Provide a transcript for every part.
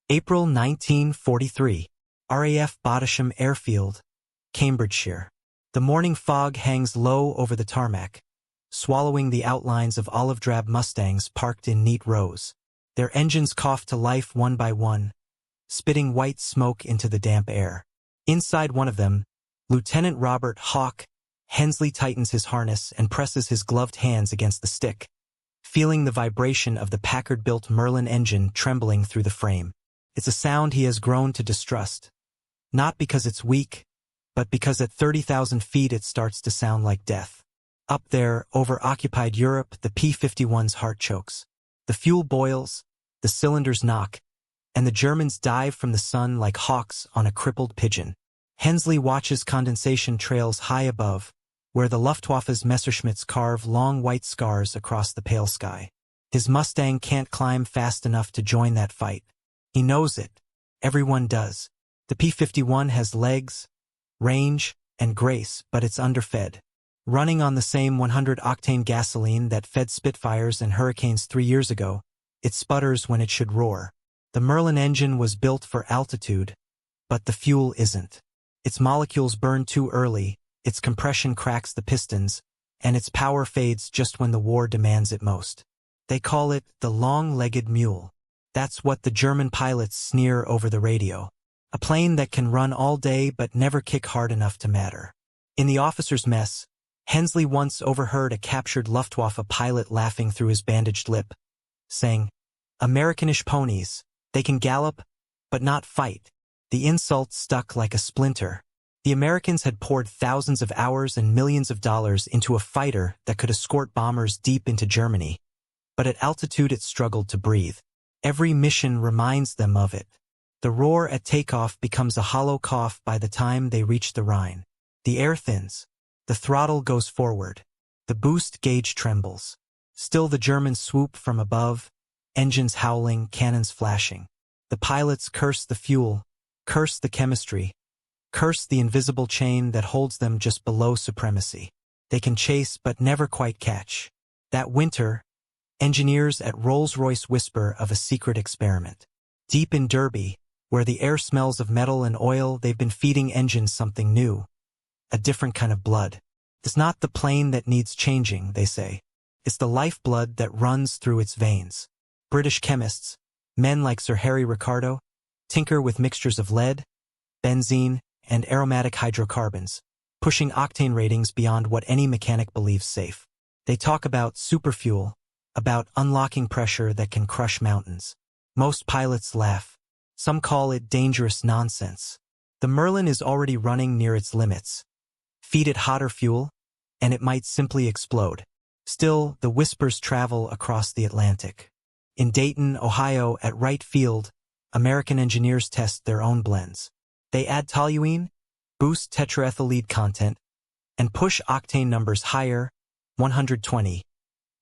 April 1943. RAF Bottisham Airfield, Cambridgeshire. The morning fog hangs low over the tarmac, swallowing the outlines of olive-drab Mustangs parked in neat rows. Their engines cough to life one by one, spitting white smoke into the damp air. Inside one of them, Lieutenant Robert Hawk Hensley tightens his harness and presses his gloved hands against the stick, feeling the vibration of the Packard-built Merlin engine trembling through the frame. It's a sound he has grown to distrust, not because it's weak, but because at 30,000 feet it starts to sound like death. Up there, over occupied Europe, the P-51's heart chokes. The fuel boils, the cylinders knock, and the Germans dive from the sun like hawks on a crippled pigeon. Hensley watches condensation trails high above, where the Luftwaffe's Messerschmitts carve long white scars across the pale sky. His Mustang can't climb fast enough to join that fight. He knows it. Everyone does. The P-51 has legs, range, and grace, but it's underfed. Running on the same 100-octane gasoline that fed Spitfires and Hurricanes 3 years ago, it sputters when it should roar. The Merlin engine was built for altitude, but the fuel isn't. Its molecules burn too early, its compression cracks the pistons, and its power fades just when the war demands it most. They call it the long-legged mule. That's what the German pilots sneer over the radio. A plane that can run all day but never kick hard enough to matter. In the officer's mess, Hensley once overheard a captured Luftwaffe pilot laughing through his bandaged lip, saying, "Americanish ponies, they can gallop, but not fight." The insult stuck like a splinter. The Americans had poured thousands of hours and millions of dollars into a fighter that could escort bombers deep into Germany, but at altitude it struggled to breathe. Every mission reminds them of it. The roar at takeoff becomes a hollow cough by the time they reach the Rhine. The air thins. The throttle goes forward. The boost gauge trembles. Still the Germans swoop from above, engines howling, cannons flashing. The pilots curse the fuel, curse the chemistry, curse the invisible chain that holds them just below supremacy. They can chase but never quite catch. That winter, engineers at Rolls-Royce whisper of a secret experiment. Deep in Derby, where the air smells of metal and oil, they've been feeding engines something new. A different kind of blood. It's not the plane that needs changing, they say. It's the lifeblood that runs through its veins. British chemists, men like Sir Harry Ricardo, tinker with mixtures of lead, benzene, and aromatic hydrocarbons, pushing octane ratings beyond what any mechanic believes safe. They talk about superfuel, about unlocking pressure that can crush mountains. Most pilots laugh. Some call it dangerous nonsense. The Merlin is already running near its limits. Feed it hotter fuel, and it might simply explode. Still, the whispers travel across the Atlantic. In Dayton, Ohio, at Wright Field, American engineers test their own blends. They add toluene, boost tetraethyllead content, and push octane numbers higher, 120,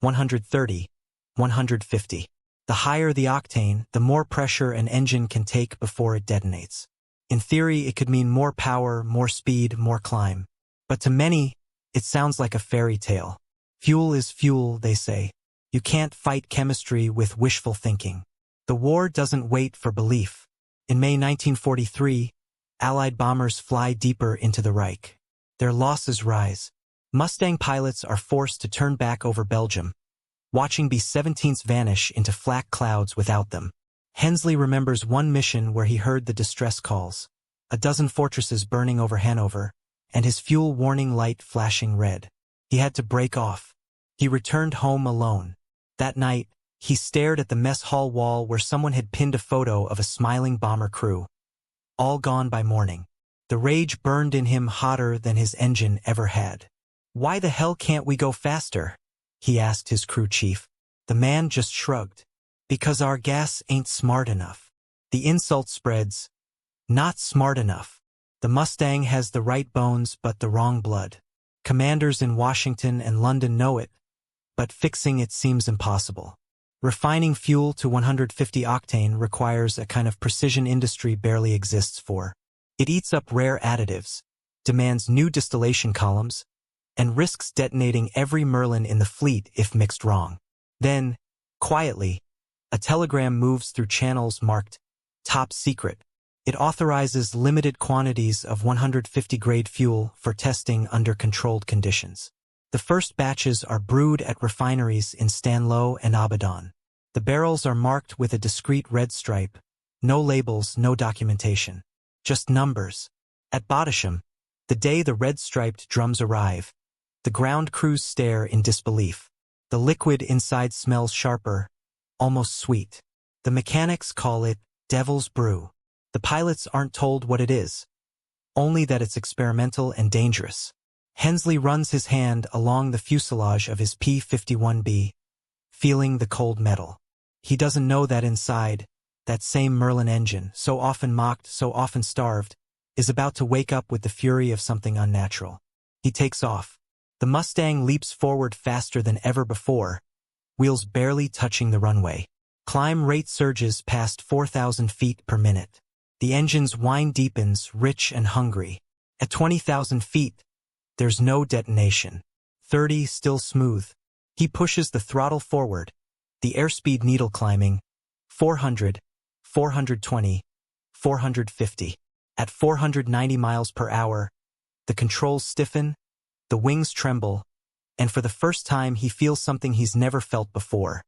130, 150. The higher the octane, the more pressure an engine can take before it detonates. In theory, it could mean more power, more speed, more climb. But to many, it sounds like a fairy tale. Fuel is fuel, they say. You can't fight chemistry with wishful thinking. The war doesn't wait for belief. In May 1943, Allied bombers fly deeper into the Reich. Their losses rise. Mustang pilots are forced to turn back over Belgium, watching B-17s vanish into flak clouds without them. Hensley remembers one mission where he heard the distress calls, a dozen fortresses burning over Hanover, and his fuel warning light flashing red. He had to break off. He returned home alone. That night, he stared at the mess hall wall where someone had pinned a photo of a smiling bomber crew. All gone by morning. The rage burned in him hotter than his engine ever had. "Why the hell can't we go faster?" he asked his crew chief. The man just shrugged. "Because our gas ain't smart enough." The insult spreads. Not smart enough. The Mustang has the right bones but the wrong blood. Commanders in Washington and London know it, but fixing it seems impossible. Refining fuel to 150 octane requires a kind of precision industry barely exists for. It eats up rare additives, demands new distillation columns, and risks detonating every Merlin in the fleet if mixed wrong. Then, quietly, a telegram moves through channels marked Top secret. It authorizes limited quantities of 150-grade fuel for testing under controlled conditions. The first batches are brewed at refineries in Stanlow and Abadan. The barrels are marked with a discreet red stripe. No labels, no documentation. Just numbers. At Badasham, the day the red-striped drums arrive, the ground crews stare in disbelief. The liquid inside smells sharper, almost sweet. The mechanics call it Devil's Brew. The pilots aren't told what it is, only that it's experimental and dangerous. Hensley runs his hand along the fuselage of his P-51B, feeling the cold metal. He doesn't know that inside, that same Merlin engine, so often mocked, so often starved, is about to wake up with the fury of something unnatural. He takes off. The Mustang leaps forward faster than ever before, wheels barely touching the runway. Climb rate surges past 4,000 feet per minute. The engine's whine deepens, rich and hungry. At 20,000 feet, there's no detonation. 30, still smooth. He pushes the throttle forward, the airspeed needle climbing. 400, 420, 450. At 490 miles per hour, the controls stiffen, the wings tremble, and for the first time he feels something he's never felt before.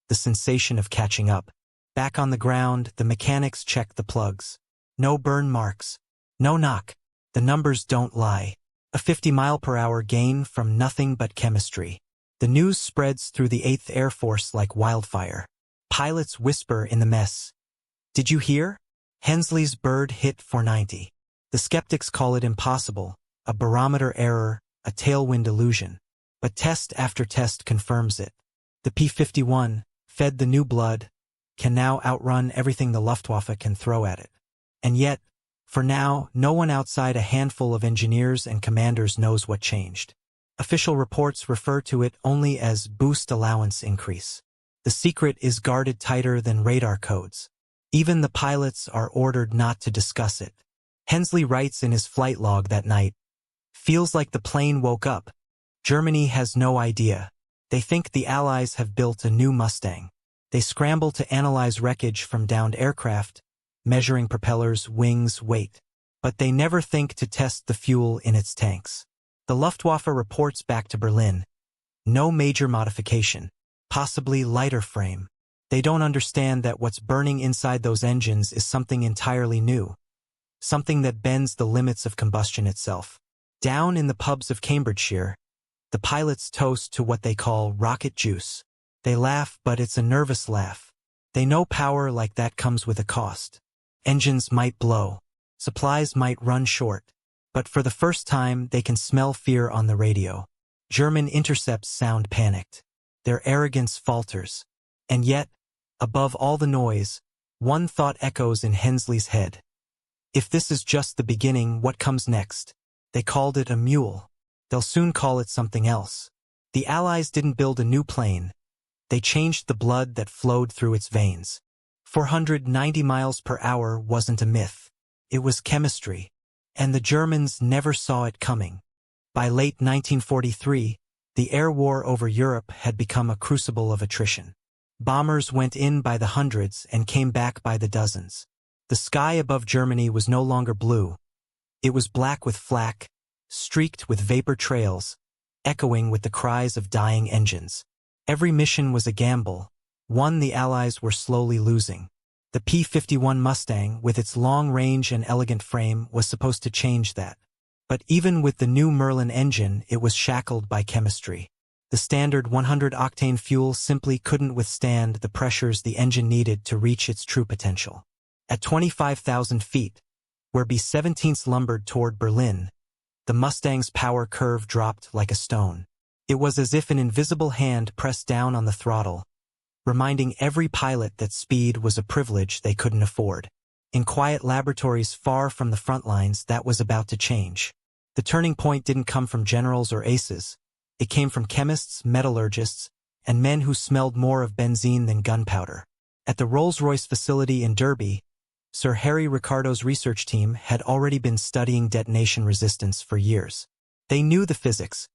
The sensation of catching up. Back on the ground, the mechanics check the plugs. No burn marks. No knock. The numbers don't lie. A 50-mile-per-hour gain from nothing but chemistry. The news spreads through the 8th Air Force like wildfire. Pilots whisper in the mess. Did you hear? Hensley's bird hit 490. The skeptics call it impossible, a barometer error, a tailwind illusion. But test after test confirms it. The P-51, fed the new blood, can now outrun everything the Luftwaffe can throw at it. And yet, for now, no one outside a handful of engineers and commanders knows what changed. Official reports refer to it only as boost allowance increase. The secret is guarded tighter than radar codes. Even the pilots are ordered not to discuss it. Hensley writes in his flight log that night, "Feels like the plane woke up. Germany has no idea. They think the Allies have built a new Mustang. They scramble to analyze wreckage from downed aircraft, measuring propellers, wings, weight. But they never think to test the fuel in its tanks." The Luftwaffe reports back to Berlin. No major modification, possibly lighter frame. They don't understand that what's burning inside those engines is something entirely new, something that bends the limits of combustion itself. Down in the pubs of Cambridgeshire, the pilots toast to what they call rocket juice. They laugh, but it's a nervous laugh. They know power like that comes with a cost. Engines might blow. Supplies might run short. But for the first time, they can smell fear on the radio. German intercepts sound panicked. Their arrogance falters. And yet, above all the noise, one thought echoes in Hensley's head. If this is just the beginning, what comes next? They called it a mule. They'll soon call it something else. The Allies didn't build a new plane. They changed the blood that flowed through its veins. 490 miles per hour wasn't a myth. It was chemistry. And the Germans never saw it coming. By late 1943, the air war over Europe had become a crucible of attrition. Bombers went in by the hundreds and came back by the dozens. The sky above Germany was no longer blue. It was black with flak, streaked with vapor trails, echoing with the cries of dying engines. Every mission was a gamble, one the Allies were slowly losing. The P-51 Mustang, with its long range and elegant frame, was supposed to change that. But even with the new Merlin engine, it was shackled by chemistry. The standard 100-octane fuel simply couldn't withstand the pressures the engine needed to reach its true potential. At 25,000 feet, where B-17s lumbered toward Berlin, the Mustang's power curve dropped like a stone. It was as if an invisible hand pressed down on the throttle, reminding every pilot that speed was a privilege they couldn't afford. In quiet laboratories far from the front lines, that was about to change. The turning point didn't come from generals or aces. It came from chemists, metallurgists, and men who smelled more of benzene than gunpowder. At the Rolls-Royce facility in Derby, Sir Harry Ricardo's research team had already been studying detonation resistance for years. They knew the physics.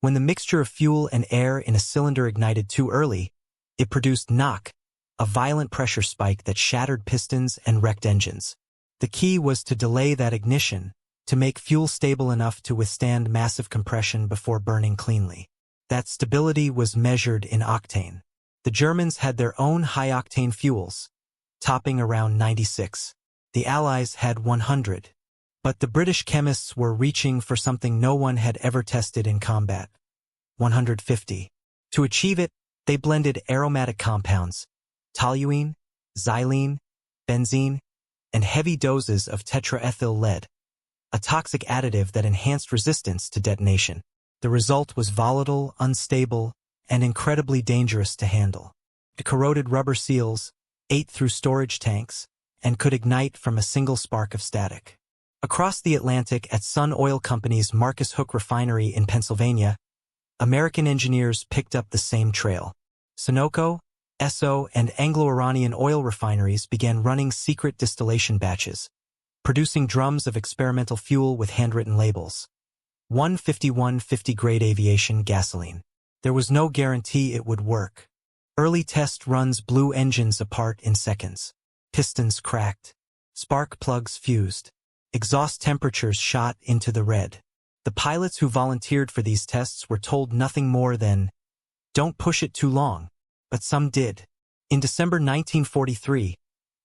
When the mixture of fuel and air in a cylinder ignited too early, it produced knock, a violent pressure spike that shattered pistons and wrecked engines. The key was to delay that ignition, to make fuel stable enough to withstand massive compression before burning cleanly. That stability was measured in octane. The Germans had their own high-octane fuels, topping around 96. The Allies had 100. But the British chemists were reaching for something no one had ever tested in combat: 150. To achieve it, they blended aromatic compounds, toluene, xylene, benzene, and heavy doses of tetraethyl lead, a toxic additive that enhanced resistance to detonation. The result was volatile, unstable, and incredibly dangerous to handle. It corroded rubber seals, ate through storage tanks, and could ignite from a single spark of static. Across the Atlantic at Sun Oil Company's Marcus Hook refinery in Pennsylvania, American engineers picked up the same trail. Sunoco, Esso, and Anglo-Iranian oil refineries began running secret distillation batches, producing drums of experimental fuel with handwritten labels. 15150 grade aviation gasoline. There was no guarantee it would work. Early test runs blew engines apart in seconds. Pistons cracked. Spark plugs fused. Exhaust temperatures shot into the red. The pilots who volunteered for these tests were told nothing more than, "Don't push it too long," but some did. In December 1943,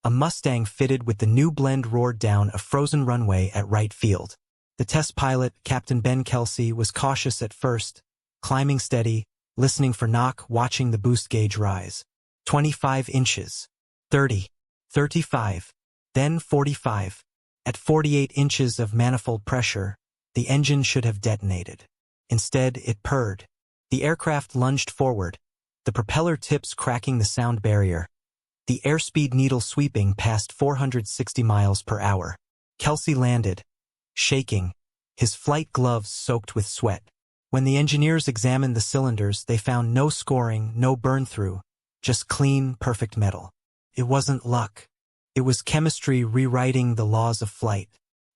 a Mustang fitted with the new blend roared down a frozen runway at Wright Field. The test pilot, Captain Ben Kelsey, was cautious at first, climbing steady, listening for knock, watching the boost gauge rise. 25 inches. 30. 35. Then 45. At 48 inches of manifold pressure, the engine should have detonated. Instead, it purred. The aircraft lunged forward, the propeller tips cracking the sound barrier. The airspeed needle sweeping past 460 miles per hour. Kelsey landed, shaking, his flight gloves soaked with sweat. When the engineers examined the cylinders, they found no scoring, no burn-through, just clean, perfect metal. It wasn't luck. It was chemistry rewriting the laws of flight.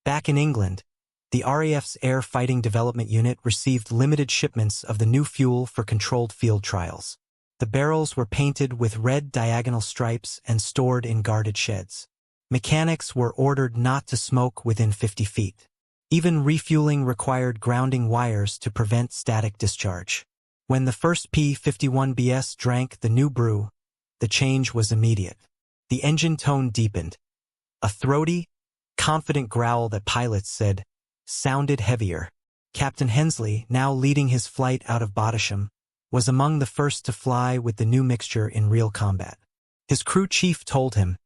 Back in England, the RAF's Air Fighting Development Unit received limited shipments of the new fuel for controlled field trials. The barrels were painted with red diagonal stripes and stored in guarded sheds. Mechanics were ordered not to smoke within 50 feet. Even refueling required grounding wires to prevent static discharge. When the first P-51s drank the new brew, the change was immediate. The engine tone deepened. A throaty, confident growl that pilots said sounded heavier. Captain Hensley, now leading his flight out of Bottisham, was among the first to fly with the new mixture in real combat. His crew chief told him,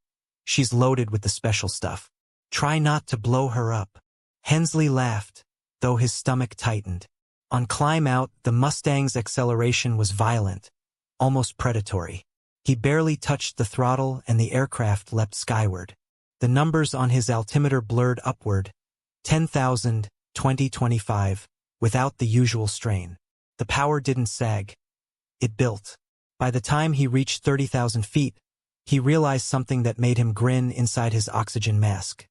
"She's loaded with the special stuff. Try not to blow her up." Hensley laughed, though his stomach tightened. On climb out, the Mustang's acceleration was violent, almost predatory. He barely touched the throttle and the aircraft leapt skyward. The numbers on his altimeter blurred upward, 10,000, 2025, without the usual strain. The power didn't sag. It built. By the time he reached 30,000 feet, he realized something that made him grin inside his oxygen mask.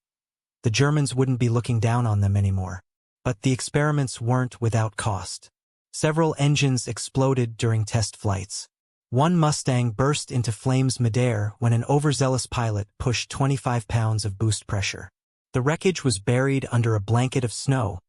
The Germans wouldn't be looking down on them anymore. But the experiments weren't without cost. Several engines exploded during test flights. One Mustang burst into flames midair when an overzealous pilot pushed 25 pounds of boost pressure. The wreckage was buried under a blanket of snow,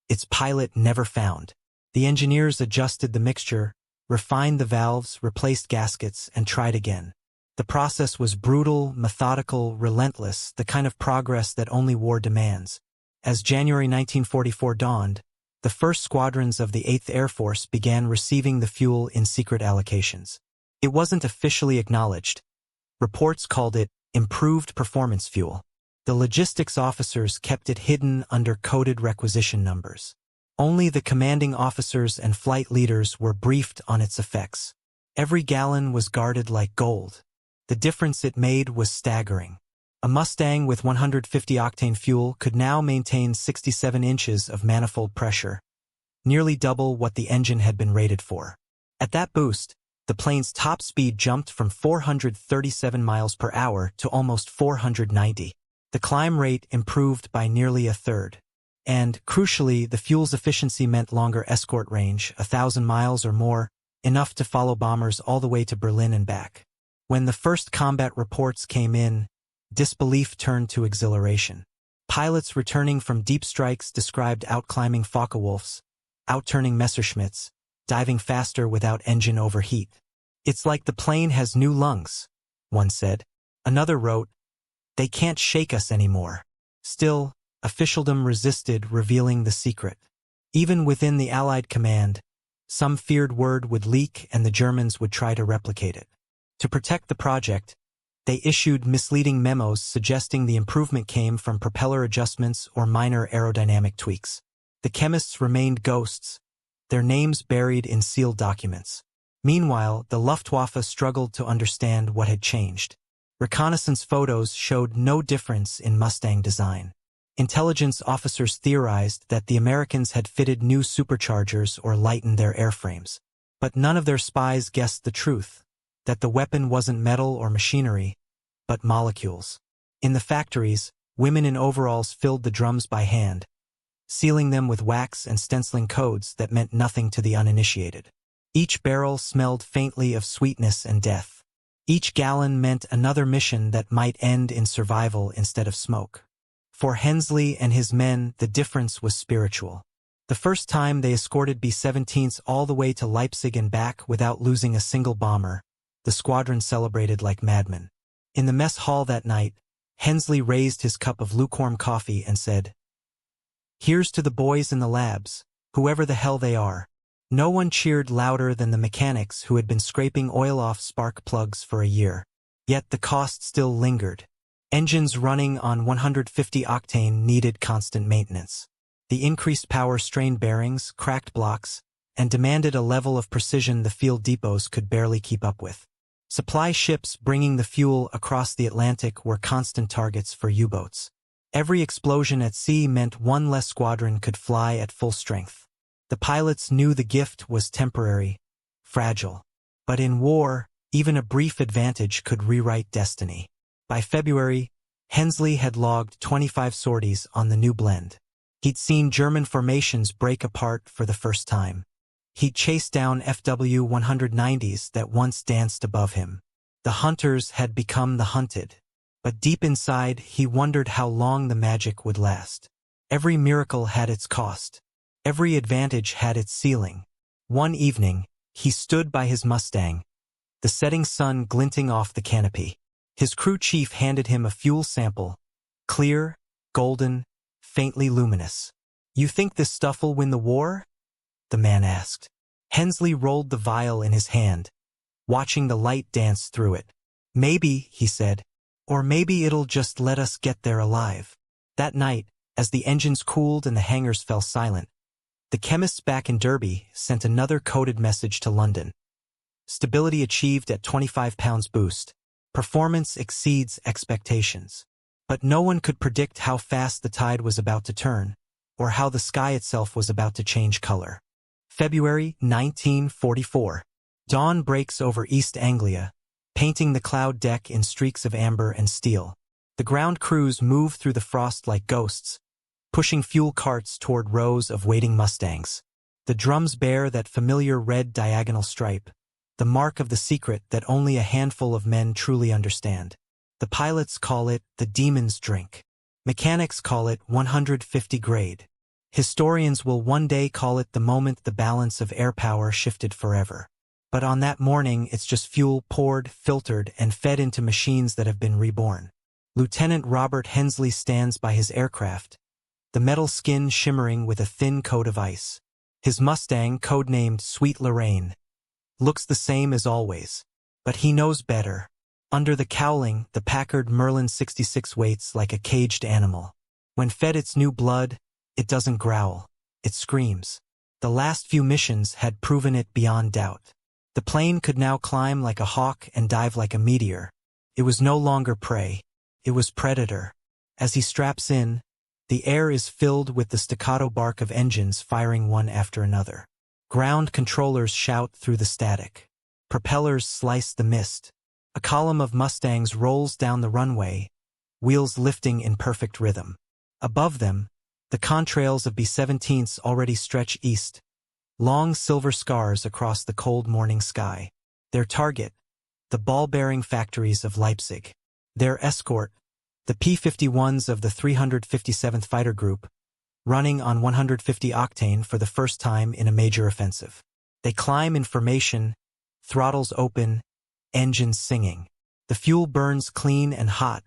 its pilot never found. The engineers adjusted the mixture, refined the valves, replaced gaskets, and tried again. The process was brutal, methodical, relentless, the kind of progress that only war demands. As January 1944 dawned, the first squadrons of the 8th Air Force began receiving the fuel in secret allocations. It wasn't officially acknowledged. Reports called it improved performance fuel. The logistics officers kept it hidden under coded requisition numbers. Only the commanding officers and flight leaders were briefed on its effects. Every gallon was guarded like gold. The difference it made was staggering. A Mustang with 150-octane fuel could now maintain 67 inches of manifold pressure, nearly double what the engine had been rated for. At that boost, the plane's top speed jumped from 437 miles per hour to almost 490. The climb rate improved by nearly a third. And, crucially, the fuel's efficiency meant longer escort range, 1,000 miles or more, enough to follow bombers all the way to Berlin and back. When the first combat reports came in, disbelief turned to exhilaration. Pilots returning from deep strikes described outclimbing Focke-Wulfs, outturning Messerschmitts, diving faster without engine overheat. "It's like the plane has new lungs," one said. Another wrote, "They can't shake us anymore." Still, officialdom resisted revealing the secret. Even within the Allied command, some feared word would leak and the Germans would try to replicate it. To protect the project, they issued misleading memos suggesting the improvement came from propeller adjustments or minor aerodynamic tweaks. The chemists remained ghosts, their names buried in sealed documents. Meanwhile, the Luftwaffe struggled to understand what had changed. Reconnaissance photos showed no difference in Mustang design. Intelligence officers theorized that the Americans had fitted new superchargers or lightened their airframes. But none of their spies guessed the truth, that the weapon wasn't metal or machinery, but molecules. In the factories, women in overalls filled the drums by hand, sealing them with wax and stenciling codes that meant nothing to the uninitiated. Each barrel smelled faintly of sweetness and death. Each gallon meant another mission that might end in survival instead of smoke. For Hensley and his men, the difference was spiritual. The first time they escorted B-17s all the way to Leipzig and back without losing a single bomber, the squadron celebrated like madmen. In the mess hall that night, Hensley raised his cup of lukewarm coffee and said, "Here's to the boys in the labs, whoever the hell they are." No one cheered louder than the mechanics who had been scraping oil off spark plugs for a year. Yet the cost still lingered. Engines running on 150 octane needed constant maintenance. The increased power strained bearings, cracked blocks, and demanded a level of precision the field depots could barely keep up with. Supply ships bringing the fuel across the Atlantic were constant targets for U-boats. Every explosion at sea meant one less squadron could fly at full strength. The pilots knew the gift was temporary, fragile. But in war, even a brief advantage could rewrite destiny. By February, Hensley had logged 25 sorties on the new blend. He'd seen German formations break apart for the first time. He'd chased down FW-190s that once danced above him. The hunters had become the hunted. But deep inside, he wondered how long the magic would last. Every miracle had its cost. Every advantage had its ceiling. One evening, he stood by his Mustang, the setting sun glinting off the canopy. His crew chief handed him a fuel sample, clear, golden, faintly luminous. "You think this stuff'll win the war?" the man asked. Hensley rolled the vial in his hand, watching the light dance through it. "Maybe," he said, "or maybe it'll just let us get there alive." That night, as the engines cooled and the hangars fell silent, the chemists back in Derby sent another coded message to London. Stability achieved at 25 pounds boost. Performance exceeds expectations. But no one could predict how fast the tide was about to turn, or how the sky itself was about to change color. February 1944. Dawn breaks over East Anglia, painting the cloud deck in streaks of amber and steel. The ground crews move through the frost like ghosts, pushing fuel carts toward rows of waiting Mustangs. The drums bear that familiar red diagonal stripe, the mark of the secret that only a handful of men truly understand. The pilots call it the demon's drink. Mechanics call it 150 grade. Historians will one day call it the moment the balance of air power shifted forever. But on that morning, it's just fuel poured, filtered, and fed into machines that have been reborn. Lieutenant Robert Hensley stands by his aircraft, the metal skin shimmering with a thin coat of ice. His Mustang, codenamed Sweet Lorraine, looks the same as always. But he knows better. Under the cowling, the Packard Merlin 66 waits like a caged animal. When fed its new blood, it doesn't growl, it screams. The last few missions had proven it beyond doubt. The plane could now climb like a hawk and dive like a meteor. It was no longer prey. It was predator. As he straps in, the air is filled with the staccato bark of engines firing one after another. Ground controllers shout through the static. Propellers slice the mist. A column of Mustangs rolls down the runway, wheels lifting in perfect rhythm. Above them, the contrails of B-17s already stretch east, long silver scars across the cold morning sky. Their target, the ball-bearing factories of Leipzig. Their escort, the P-51s of the 357th Fighter Group, running on 150 octane for the first time in a major offensive. They climb in formation, throttles open, engines singing. The fuel burns clean and hot,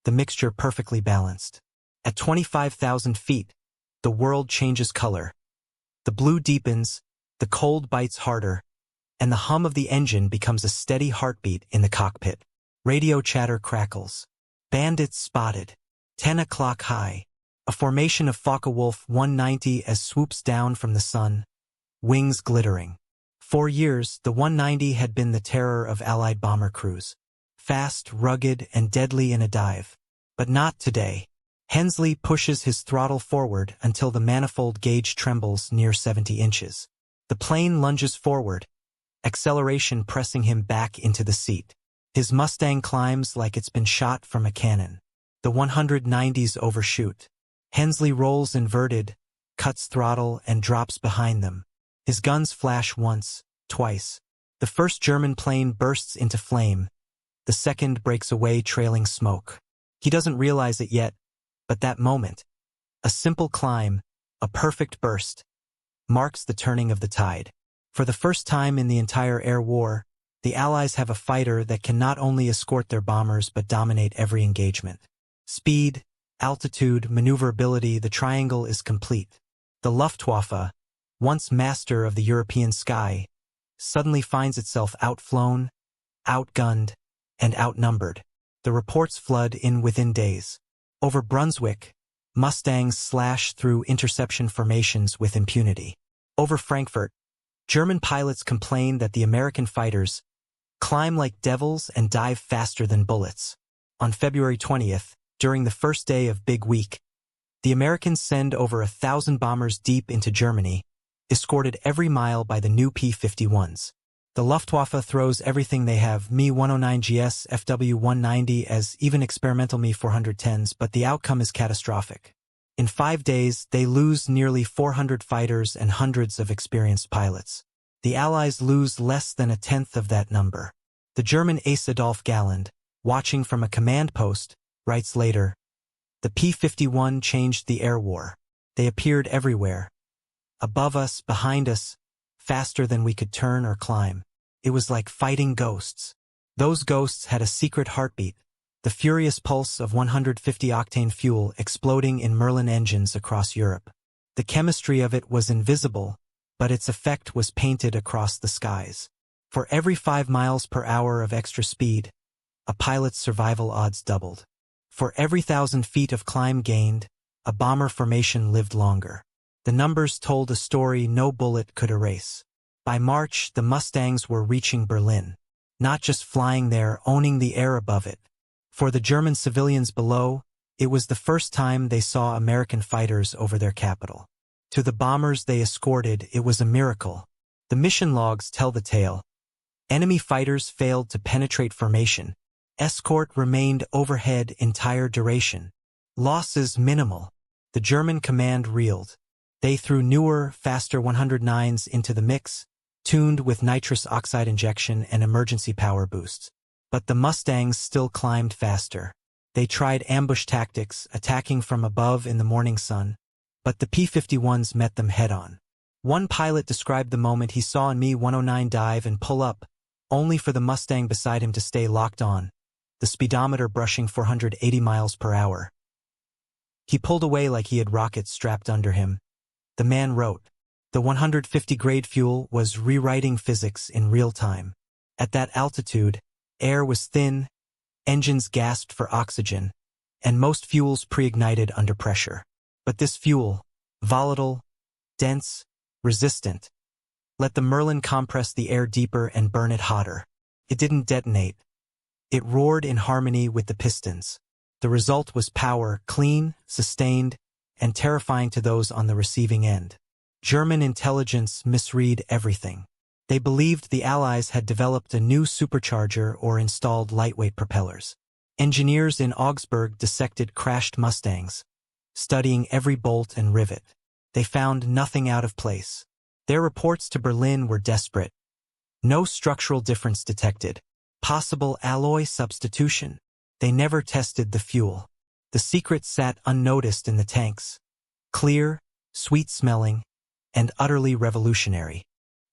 the mixture perfectly balanced. At 25,000 feet, the world changes color. The blue deepens, the cold bites harder, and the hum of the engine becomes a steady heartbeat in the cockpit. Radio chatter crackles. Bandits spotted. 10 o'clock high. A formation of Focke-Wulf 190 as swoops down from the sun, wings glittering. For years, the 190 had been the terror of Allied bomber crews. Fast, rugged, and deadly in a dive. But not today. Hensley pushes his throttle forward until the manifold gauge trembles near 70 inches. The plane lunges forward, acceleration pressing him back into the seat. His Mustang climbs like it's been shot from a cannon. The 190s overshoot. Hensley rolls inverted, cuts throttle, and drops behind them. His guns flash once, twice. The first German plane bursts into flame. The second breaks away trailing smoke. He doesn't realize it yet, but that moment, a simple climb, a perfect burst, marks the turning of the tide. For the first time in the entire air war, the Allies have a fighter that can not only escort their bombers but dominate every engagement. Speed, altitude, maneuverability, the triangle is complete. The Luftwaffe, once master of the European sky, suddenly finds itself outflown, outgunned, and outnumbered. The reports flood in within days. Over Brunswick, Mustangs slash through interception formations with impunity. Over Frankfurt, German pilots complain that the American fighters climb like devils and dive faster than bullets. On February 20th, during the first day of Big Week, the Americans send over 1,000 bombers deep into Germany, escorted every mile by the new P-51s. The Luftwaffe throws everything they have, Me-109GS, FW-190 as even experimental Me-410s, but the outcome is catastrophic. In 5 days, they lose nearly 400 fighters and hundreds of experienced pilots. The Allies lose less than a tenth of that number. The German ace Adolf Galland, watching from a command post, writes later, "The P-51 changed the air war. They appeared everywhere. Above us, behind us, faster than we could turn or climb. It was like fighting ghosts. Those ghosts had a secret heartbeat, the furious pulse of 150-octane fuel exploding in Merlin engines across Europe. The chemistry of it was invisible, but its effect was painted across the skies. For every 5 miles per hour of extra speed, a pilot's survival odds doubled. For every 1,000 feet of climb gained, a bomber formation lived longer. The numbers told a story no bullet could erase. By March, the Mustangs were reaching Berlin. Not just flying there, owning the air above it. For the German civilians below, it was the first time they saw American fighters over their capital. To the bombers they escorted, it was a miracle. The mission logs tell the tale. Enemy fighters failed to penetrate formation. Escort remained overhead entire duration. Losses minimal. The German command reeled. They threw newer, faster 109s into the mix, tuned with nitrous oxide injection and emergency power boosts. But the Mustangs still climbed faster. They tried ambush tactics, attacking from above in the morning sun, but the P-51s met them head-on. One pilot described the moment he saw a Me-109 dive and pull up, only for the Mustang beside him to stay locked on, the speedometer brushing 480 miles per hour. He pulled away like he had rockets strapped under him. The man wrote, the 150-grade fuel was rewriting physics in real time. At that altitude, air was thin, engines gasped for oxygen, and most fuels pre-ignited under pressure. But this fuel, volatile, dense, resistant, let the Merlin compress the air deeper and burn it hotter. It didn't detonate. It roared in harmony with the pistons. The result was power, clean, sustained, and terrifying to those on the receiving end. German intelligence misread everything. They believed the Allies had developed a new supercharger or installed lightweight propellers. Engineers in Augsburg dissected crashed Mustangs, studying every bolt and rivet. They found nothing out of place. Their reports to Berlin were desperate. No structural difference detected. Possible alloy substitution. They never tested the fuel. The secret sat unnoticed in the tanks. Clear, sweet-smelling, and utterly revolutionary.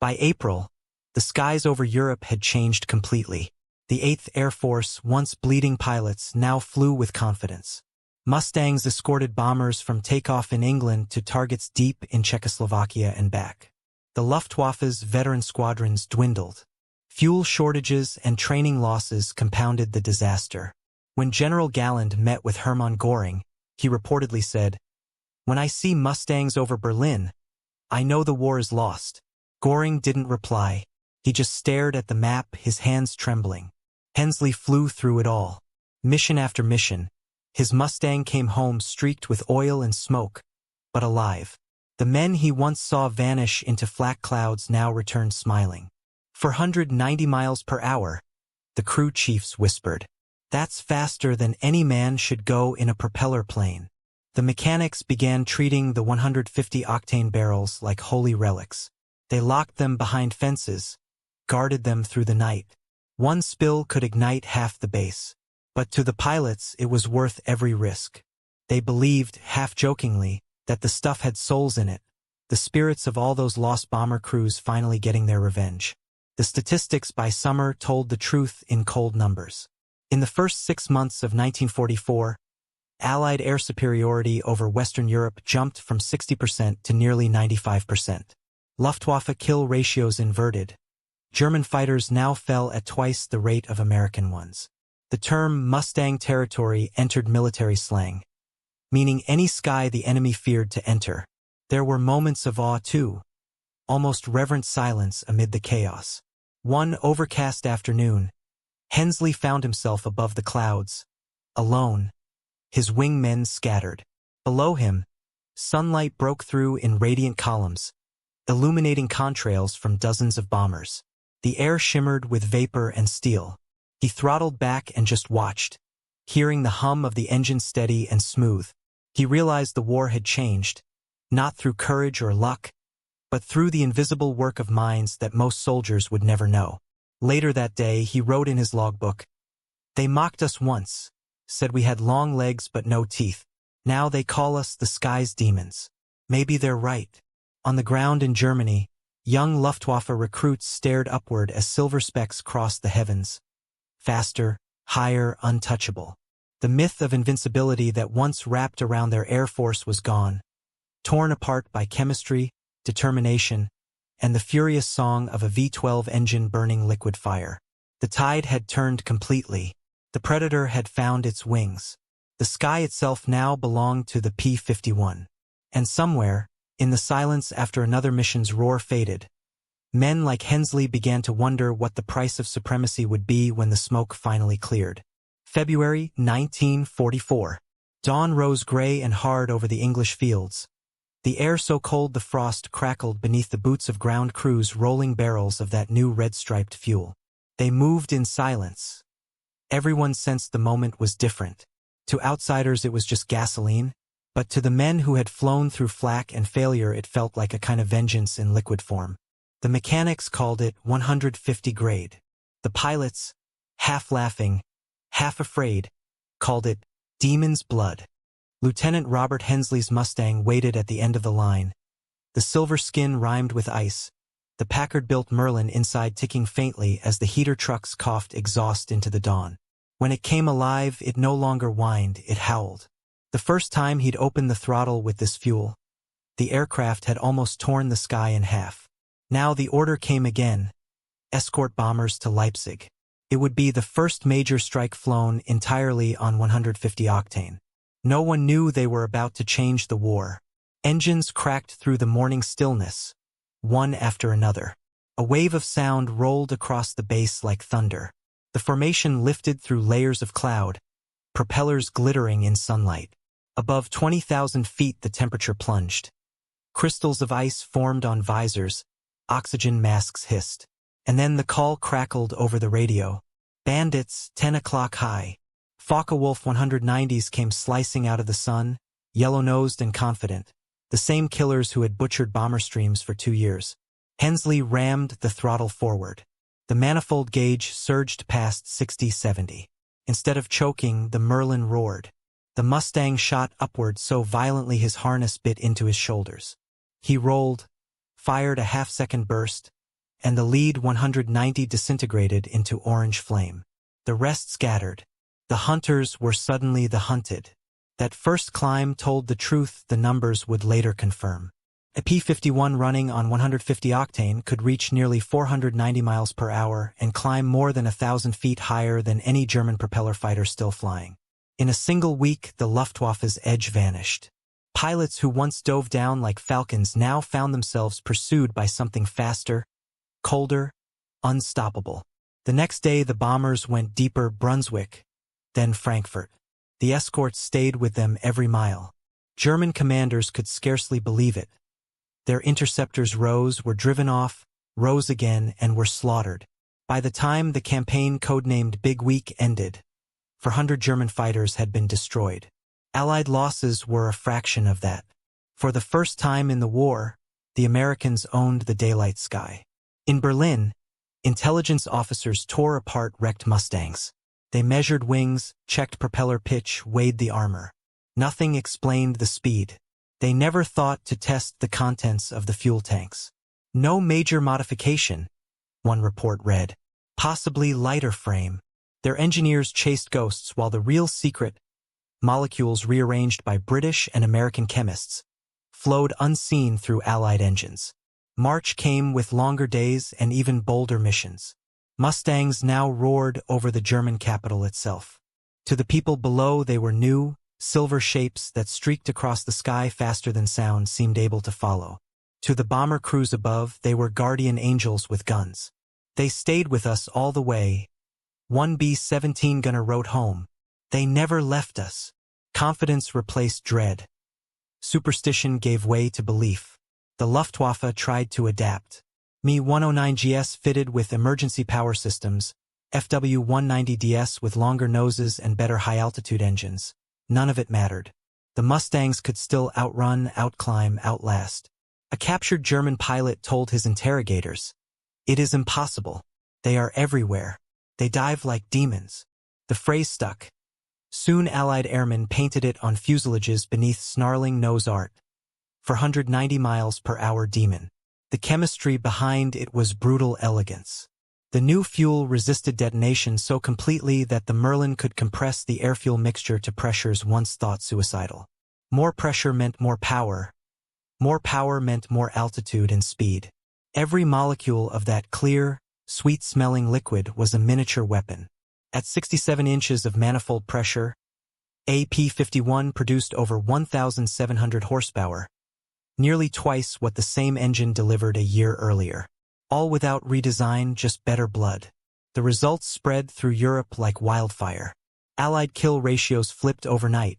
By April, the skies over Europe had changed completely. The 8th Air Force, once bleeding pilots, now flew with confidence. Mustangs escorted bombers from takeoff in England to targets deep in Czechoslovakia and back. The Luftwaffe's veteran squadrons dwindled. Fuel shortages and training losses compounded the disaster. When General Galland met with Hermann Göring, he reportedly said, "When I see Mustangs over Berlin, I know the war is lost." Göring didn't reply. He just stared at the map, his hands trembling. Hensley flew through it all. Mission after mission. His Mustang came home streaked with oil and smoke, but alive. The men he once saw vanish into flak clouds now returned smiling. 490 miles per hour, the crew chiefs whispered. That's faster than any man should go in a propeller plane. The mechanics began treating the 150-octane barrels like holy relics. They locked them behind fences, guarded them through the night. One spill could ignite half the base. But to the pilots it was worth every risk. They believed, half-jokingly, that the stuff had souls in it, the spirits of all those lost bomber crews finally getting their revenge. The statistics by summer told the truth in cold numbers. In the first 6 months of 1944, Allied air superiority over Western Europe jumped from 60% to nearly 95%. Luftwaffe kill ratios inverted. German fighters now fell at twice the rate of American ones. The term Mustang territory entered military slang, meaning any sky the enemy feared to enter. There were moments of awe too, almost reverent silence amid the chaos. One overcast afternoon, Hensley found himself above the clouds, alone, his wingmen scattered. Below him, sunlight broke through in radiant columns, illuminating contrails from dozens of bombers. The air shimmered with vapor and steel. He throttled back and just watched, hearing the hum of the engine steady and smooth. He realized the war had changed, not through courage or luck, but through the invisible work of minds that most soldiers would never know. Later that day, he wrote in his logbook, "They mocked us once, said we had long legs but no teeth. Now they call us the sky's demons. Maybe they're right." On the ground in Germany, young Luftwaffe recruits stared upward as silver specks crossed the heavens. Faster, higher, untouchable. The myth of invincibility that once wrapped around their air force was gone, torn apart by chemistry, determination, and the furious song of a V-12 engine burning liquid fire. The tide had turned completely. The Predator had found its wings. The sky itself now belonged to the P-51. And somewhere, in the silence after another mission's roar faded, men like Hensley began to wonder what the price of supremacy would be when the smoke finally cleared. February 1944. Dawn rose gray and hard over the English fields. The air so cold the frost crackled beneath the boots of ground crews rolling barrels of that new red-striped fuel. They moved in silence. Everyone sensed the moment was different. To outsiders it was just gasoline, but to the men who had flown through flak and failure it felt like a kind of vengeance in liquid form. The mechanics called it 150 grade. The pilots, half laughing, half afraid, called it demon's blood. Lieutenant Robert Hensley's Mustang waited at the end of the line. The silver skin rhymed with ice, the Packard-built Merlin inside ticking faintly as the heater trucks coughed exhaust into the dawn. When it came alive, it no longer whined, it howled. The first time he'd opened the throttle with this fuel, the aircraft had almost torn the sky in half. Now the order came again: escort bombers to Leipzig. It would be the first major strike flown entirely on 150 octane. No one knew they were about to change the war. Engines cracked through the morning stillness, one after another. A wave of sound rolled across the base like thunder. The formation lifted through layers of cloud, propellers glittering in sunlight. Above 20,000 feet the temperature plunged. Crystals of ice formed on visors, oxygen masks hissed. And then the call crackled over the radio. Bandits, 10 o'clock high. Focke-Wulf 190s came slicing out of the sun, yellow-nosed and confident. The same killers who had butchered bomber streams for 2 years. Hensley rammed the throttle forward. The manifold gauge surged past 60-70. Instead of choking, the Merlin roared. The Mustang shot upward so violently his harness bit into his shoulders. He rolled, fired a half-second burst, and the lead 190 disintegrated into orange flame. The rest scattered. The hunters were suddenly the hunted. That first climb told the truth the numbers would later confirm. A P-51 running on 150 octane could reach nearly 490 miles per hour and climb more than 1,000 feet higher than any German propeller fighter still flying. In a single week, the Luftwaffe's edge vanished. Pilots who once dove down like falcons now found themselves pursued by something faster, colder, unstoppable. The next day, the bombers went deeper Brunswick, then Frankfurt. The escorts stayed with them every mile. German commanders could scarcely believe it. Their interceptors were driven off, rose again, and were slaughtered. By the time the campaign codenamed Big Week ended, 400 German fighters had been destroyed. Allied losses were a fraction of that. For the first time in the war, the Americans owned the daylight sky. In Berlin, intelligence officers tore apart wrecked Mustangs. They measured wings, checked propeller pitch, weighed the armor. Nothing explained the speed. They never thought to test the contents of the fuel tanks. No major modification, one report read. Possibly lighter frame. Their engineers chased ghosts while the real secret, molecules rearranged by British and American chemists, flowed unseen through Allied engines. March came with longer days and even bolder missions. Mustangs now roared over the German capital itself. To the people below, they were new, silver shapes that streaked across the sky faster than sound seemed able to follow. To the bomber crews above, they were guardian angels with guns. They stayed with us all the way. One B-17 gunner wrote home, "They never left us." Confidence replaced dread. Superstition gave way to belief. The Luftwaffe tried to adapt. Me-109GS fitted with emergency power systems, FW-190DS with longer noses and better high-altitude engines. None of it mattered. The Mustangs could still outrun, outclimb, outlast. A captured German pilot told his interrogators, "It is impossible. They are everywhere. They dive like demons." The phrase stuck. Soon Allied airmen painted it on fuselages beneath snarling nose art. 490 miles per hour demon. The chemistry behind it was brutal elegance. The new fuel resisted detonation so completely that the Merlin could compress the air-fuel mixture to pressures once thought suicidal. More pressure meant more power. More power meant more altitude and speed. Every molecule of that clear, sweet-smelling liquid was a miniature weapon. At 67 inches of manifold pressure, a P-51 produced over 1,700 horsepower, nearly twice what the same engine delivered a year earlier. All without redesign, just better blood. The results spread through Europe like wildfire. Allied kill ratios flipped overnight,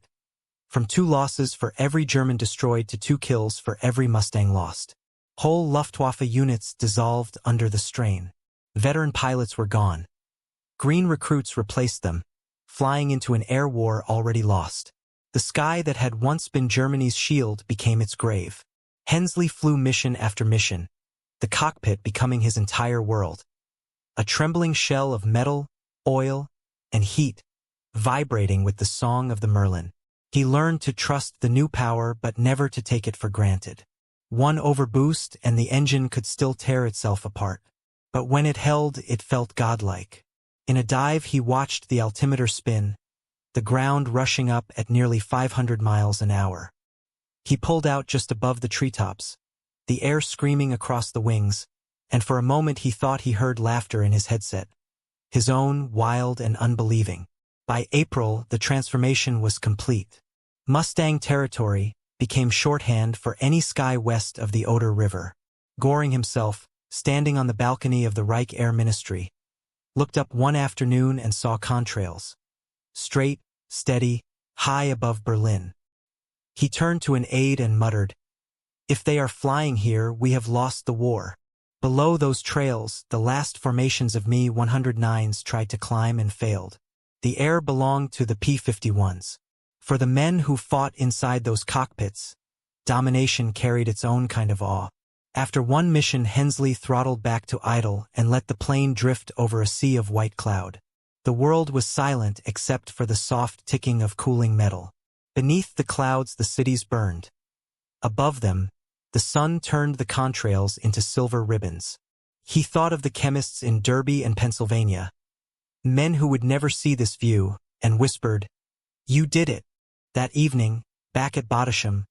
from 2 losses for every German destroyed to 2 kills for every Mustang lost. Whole Luftwaffe units dissolved under the strain. Veteran pilots were gone. Green recruits replaced them, flying into an air war already lost. The sky that had once been Germany's shield became its grave. Hensley flew mission after mission, the cockpit becoming his entire world. A trembling shell of metal, oil, and heat, vibrating with the song of the Merlin. He learned to trust the new power but never to take it for granted. One overboost and the engine could still tear itself apart. But when it held, it felt godlike. In a dive he watched the altimeter spin, the ground rushing up at nearly 500 miles an hour. He pulled out just above the treetops, the air screaming across the wings, and for a moment he thought he heard laughter in his headset. His own, wild and unbelieving. By April, the transformation was complete. Mustang territory became shorthand for any sky west of the Oder River. Göring himself, standing on the balcony of the Reich Air Ministry, looked up one afternoon and saw contrails. Straight, steady, high above Berlin. He turned to an aide and muttered, "If they are flying here, we have lost the war." Below those trails, the last formations of Me-109s tried to climb and failed. The air belonged to the P-51s. For the men who fought inside those cockpits, domination carried its own kind of awe. After one mission, Hensley throttled back to idle and let the plane drift over a sea of white cloud. The world was silent except for the soft ticking of cooling metal. Beneath the clouds the cities burned. Above them, the sun turned the contrails into silver ribbons. He thought of the chemists in Derby and Pennsylvania, men who would never see this view, and whispered, "You did it." That evening, back at Badisham,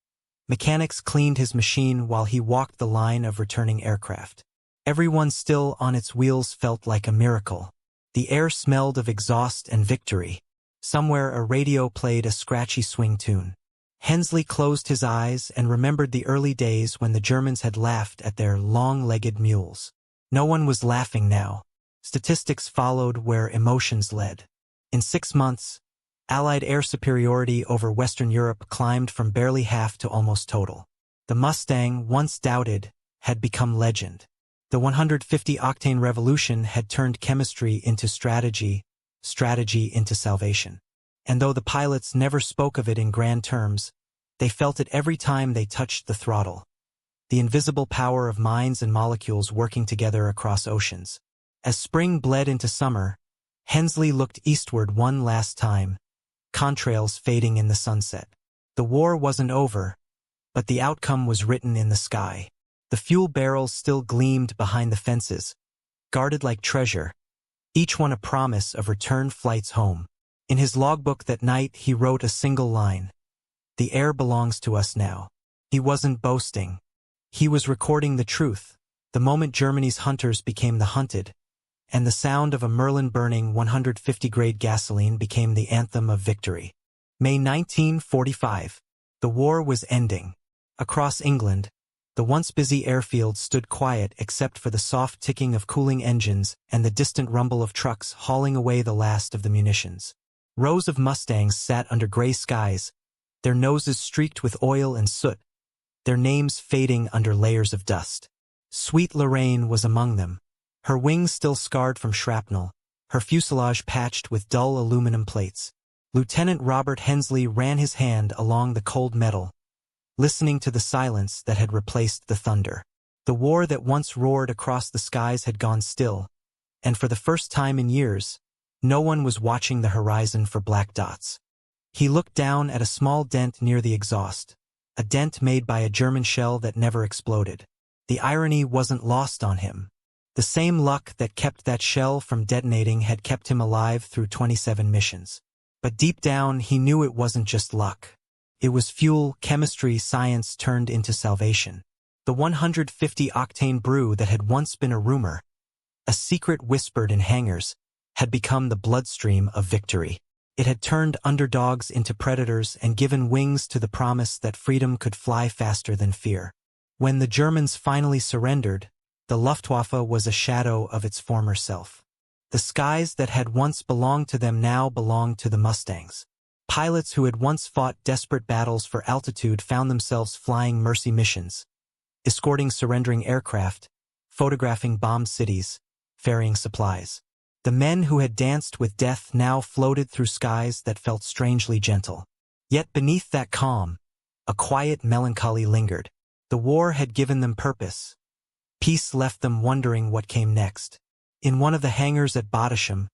mechanics cleaned his machine while he walked the line of returning aircraft. Everyone still on its wheels felt like a miracle. The air smelled of exhaust and victory. Somewhere a radio played a scratchy swing tune. Hensley closed his eyes and remembered the early days when the Germans had laughed at their long-legged mules. No one was laughing now. Statistics followed where emotions led. In 6 months, Allied air superiority over Western Europe climbed from barely half to almost total. The Mustang, once doubted, had become legend. The 150-octane revolution had turned chemistry into strategy, strategy into salvation. And though the pilots never spoke of it in grand terms, they felt it every time they touched the throttle. The invisible power of minds and molecules working together across oceans. As spring bled into summer, Hensley looked eastward one last time, contrails fading in the sunset. The war wasn't over, but the outcome was written in the sky. The fuel barrels still gleamed behind the fences, guarded like treasure, each one a promise of return flights home. In his logbook that night he wrote a single line: "The air belongs to us now." He wasn't boasting. He was recording the truth, the moment Germany's hunters became the hunted, and the sound of a Merlin burning 150-grade gasoline became the anthem of victory. May 1945. The war was ending. Across England, the once busy airfield stood quiet except for the soft ticking of cooling engines and the distant rumble of trucks hauling away the last of the munitions. Rows of Mustangs sat under gray skies, their noses streaked with oil and soot, their names fading under layers of dust. Sweet Lorraine was among them, her wings still scarred from shrapnel, her fuselage patched with dull aluminum plates. Lieutenant Robert Hensley ran his hand along the cold metal, listening to the silence that had replaced the thunder. The war that once roared across the skies had gone still, and for the first time in years, no one was watching the horizon for black dots. He looked down at a small dent near the exhaust, a dent made by a German shell that never exploded. The irony wasn't lost on him. The same luck that kept that shell from detonating had kept him alive through 27 missions. But deep down he knew it wasn't just luck. It was fuel, chemistry, science turned into salvation. The 150-octane brew that had once been a rumor, a secret whispered in hangars, had become the bloodstream of victory. It had turned underdogs into predators and given wings to the promise that freedom could fly faster than fear. When the Germans finally surrendered, the Luftwaffe was a shadow of its former self. The skies that had once belonged to them now belonged to the Mustangs. Pilots who had once fought desperate battles for altitude found themselves flying mercy missions, escorting surrendering aircraft, photographing bombed cities, ferrying supplies. The men who had danced with death now floated through skies that felt strangely gentle. Yet beneath that calm, a quiet melancholy lingered. The war had given them purpose. Peace left them wondering what came next. In one of the hangars at Badisham,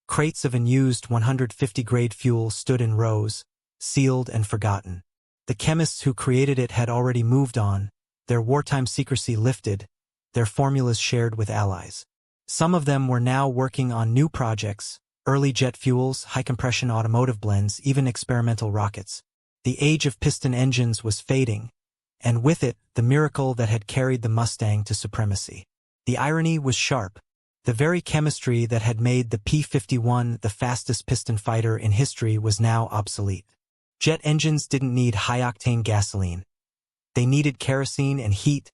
crates of unused 150-grade fuel stood in rows, sealed and forgotten. The chemists who created it had already moved on, their wartime secrecy lifted, their formulas shared with allies. Some of them were now working on new projects, early jet fuels, high-compression automotive blends, even experimental rockets. The age of piston engines was fading, and with it, the miracle that had carried the Mustang to supremacy. The irony was sharp. The very chemistry that had made the P-51 the fastest piston fighter in history was now obsolete. Jet engines didn't need high-octane gasoline. They needed kerosene and heat,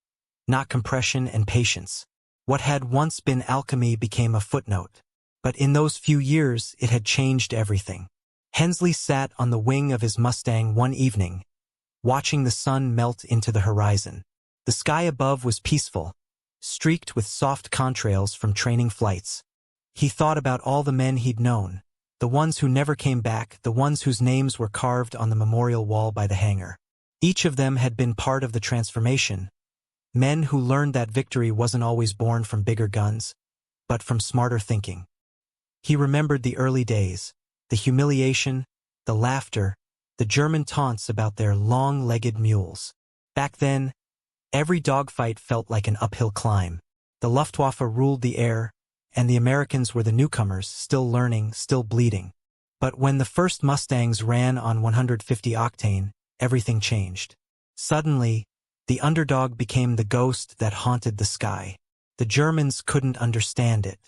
not compression and patience. What had once been alchemy became a footnote. But in those few years, it had changed everything. Hensley sat on the wing of his Mustang one evening, watching the sun melt into the horizon. The sky above was peaceful, streaked with soft contrails from training flights. He thought about all the men he'd known, the ones who never came back, the ones whose names were carved on the memorial wall by the hangar. Each of them had been part of the transformation, Men who learned that victory wasn't always born from bigger guns, but from smarter thinking. He remembered the early days, the humiliation, the laughter, the German taunts about their long-legged mules. Back then, every dogfight felt like an uphill climb. The Luftwaffe ruled the air, and the Americans were the newcomers, still learning, still bleeding. But when the first Mustangs ran on 150 octane, everything changed. Suddenly, the underdog became the ghost that haunted the sky. The Germans couldn't understand it.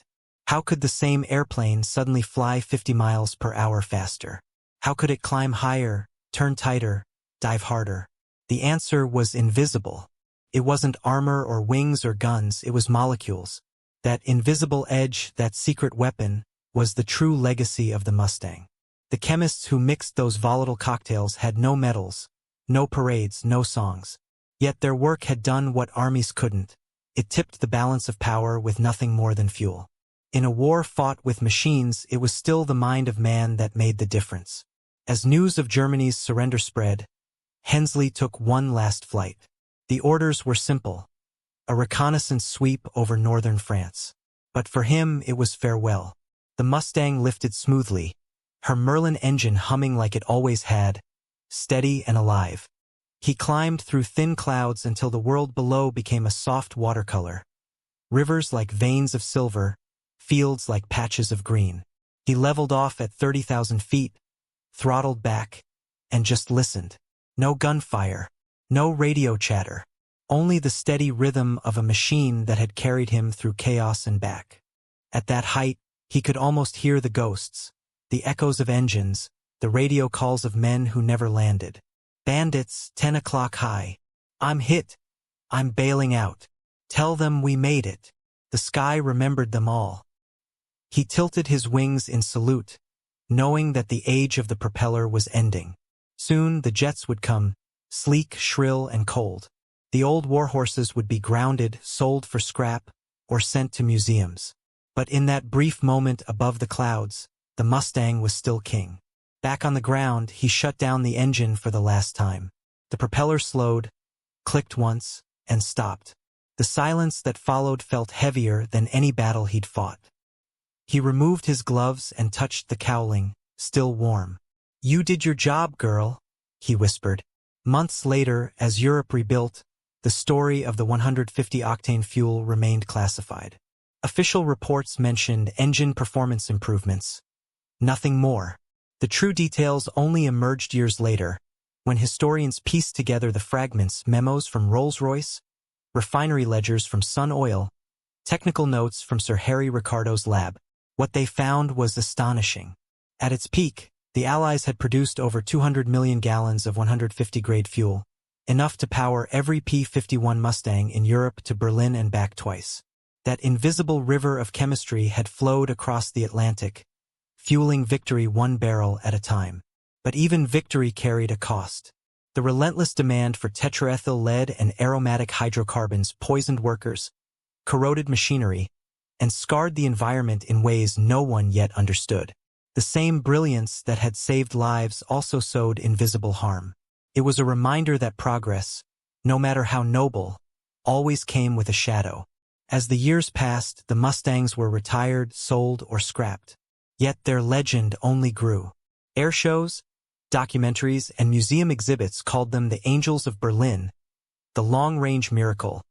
How could the same airplane suddenly fly 50 miles per hour faster? How could it climb higher, turn tighter, dive harder? The answer was invisible. It wasn't armor or wings or guns, it was molecules. That invisible edge, that secret weapon, was the true legacy of the Mustang. The chemists who mixed those volatile cocktails had no medals, no parades, no songs. Yet their work had done what armies couldn't. It tipped the balance of power with nothing more than fuel. In a war fought with machines, it was still the mind of man that made the difference. As news of Germany's surrender spread, Hensley took one last flight. The orders were simple: a reconnaissance sweep over northern France. But for him, it was farewell. The Mustang lifted smoothly, her Merlin engine humming like it always had, steady and alive. He climbed through thin clouds until the world below became a soft watercolor. Rivers like veins of silver, fields like patches of green. He leveled off at 30,000 feet, throttled back, and just listened. No gunfire, no radio chatter, only the steady rhythm of a machine that had carried him through chaos and back. At that height, he could almost hear the ghosts, the echoes of engines, the radio calls of men who never landed. Bandits, 10 o'clock high. I'm hit. I'm bailing out. Tell them we made it. The sky remembered them all. He tilted his wings in salute, knowing that the age of the propeller was ending. Soon the jets would come, sleek, shrill, and cold. The old warhorses would be grounded, sold for scrap, or sent to museums. But in that brief moment above the clouds, the Mustang was still king. Back on the ground, he shut down the engine for the last time. The propeller slowed, clicked once, and stopped. The silence that followed felt heavier than any battle he'd fought. He removed his gloves and touched the cowling, still warm. "You did your job, girl," he whispered. Months later, as Europe rebuilt, the story of the 150-octane fuel remained classified. Official reports mentioned engine performance improvements. Nothing more. The true details only emerged years later, when historians pieced together the fragments: memos from Rolls-Royce, refinery ledgers from Sun Oil, technical notes from Sir Harry Ricardo's lab. What they found was astonishing. At its peak, the Allies had produced over 200 million gallons of 150-grade fuel, enough to power every P-51 Mustang in Europe to Berlin and back twice. That invisible river of chemistry had flowed across the Atlantic, fueling victory one barrel at a time. But even victory carried a cost. The relentless demand for tetraethyl lead and aromatic hydrocarbons poisoned workers, corroded machinery, and scarred the environment in ways no one yet understood. The same brilliance that had saved lives also sowed invisible harm. It was a reminder that progress, no matter how noble, always came with a shadow. As the years passed, the Mustangs were retired, sold, or scrapped. Yet their legend only grew. Air shows, documentaries, and museum exhibits called them the Angels of Berlin, the long-range miracle,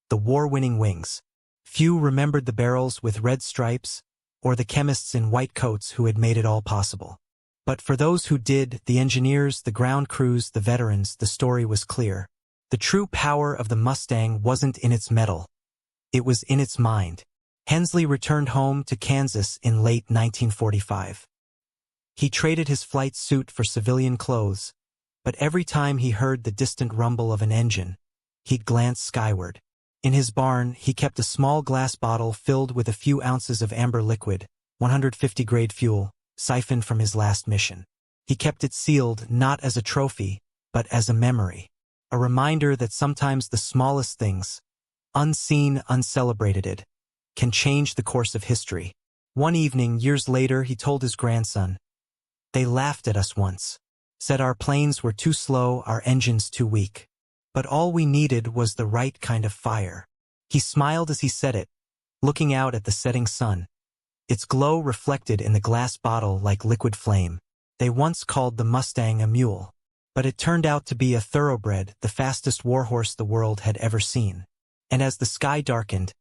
the war-winning wings. Few remembered the barrels with red stripes, or the chemists in white coats who had made it all possible. But for those who did, the engineers, the ground crews, the veterans, the story was clear. The true power of the Mustang wasn't in its metal. It was in its mind. Hensley returned home to Kansas in late 1945. He traded his flight suit for civilian clothes, but every time he heard the distant rumble of an engine, he'd glance skyward. In his barn, he kept a small glass bottle filled with a few ounces of amber liquid, 150-grade fuel, siphoned from his last mission. He kept it sealed not as a trophy, but as a memory. A reminder that sometimes the smallest things, unseen, uncelebrated, can change the course of history. One evening, years later, he told his grandson, "They laughed at us once, said our planes were too slow, our engines too weak. But all we needed was the right kind of fire. He smiled as he said it, looking out at the setting sun. Its glow reflected in the glass bottle like liquid flame. They once called the Mustang a mule, but it turned out to be a thoroughbred, the fastest warhorse the world had ever seen. And as the sky darkened,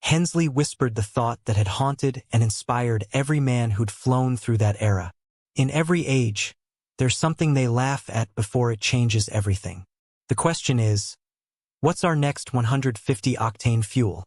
Hensley whispered the thought that had haunted and inspired every man who'd flown through that era. In every age, there's something they laugh at before it changes everything. The question is, what's our next 150-octane fuel?